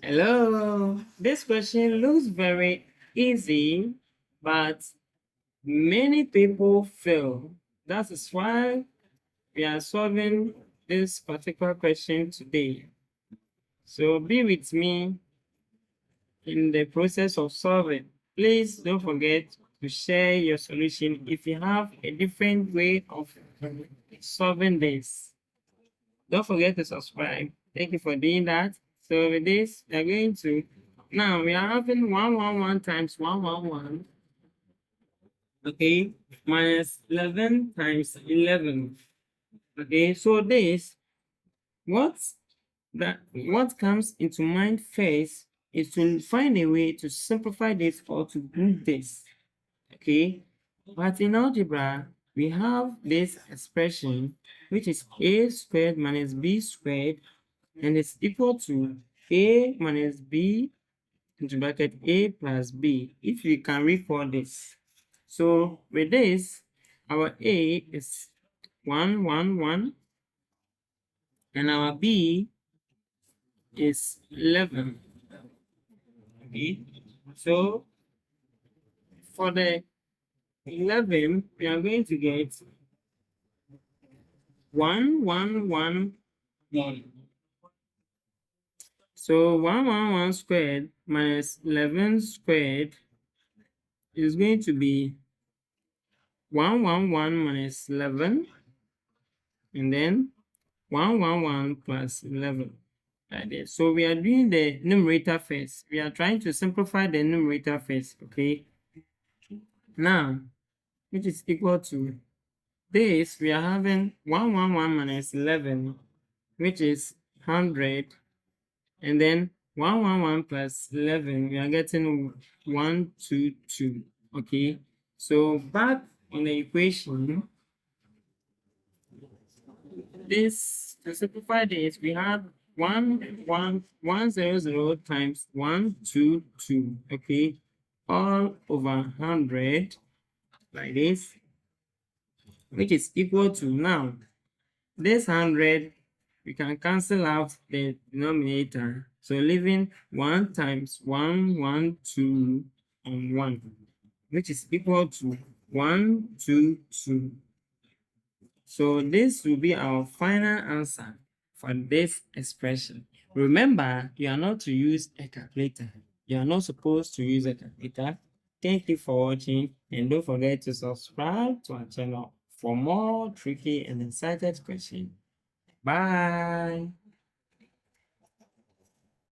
Hello. This question looks very easy, but many people fail. That is why we are solving this particular question today. So be with me in the process of solving. Please don't forget to share your solution if you have a different way of solving this. Don't forget to subscribe. Thank you for doing that. So with this, we are going to now we are having 111 times 111. Okay, minus 11 times 11. Okay, so this what comes into mind first is to find a way to simplify this or to group this. Okay, but in algebra we have this expression which is a squared minus b squared, and it's equal to a minus b into bracket a plus b, if you can recall this. So with this, our a is 1 1 1 and our b is 11. Okay, so for the 11 we are going to get 1 1 1 1. So 111 squared minus 11 squared is going to be 111 minus 11, and then 111 plus 11. Like this. So we are doing the numerator first. We are trying to simplify the numerator first. Okay. Now, which is equal to this, we are having 111 minus 11, which is 100, and then 111 plus 11, we are getting 122. Okay. So back in the equation, this to simplify this, we have 100 times 122. Okay, all over 100 like this, which is equal to, now this 100 we can cancel out the denominator, so leaving 1 times 1 1 2 and 1, which is equal to 122. So this will be our final answer for this expression. Remember, you are not to use a calculator. You are not supposed to use a calculator. Thank you for watching, and don't forget to subscribe to our channel for more tricky and excited questions. Bye.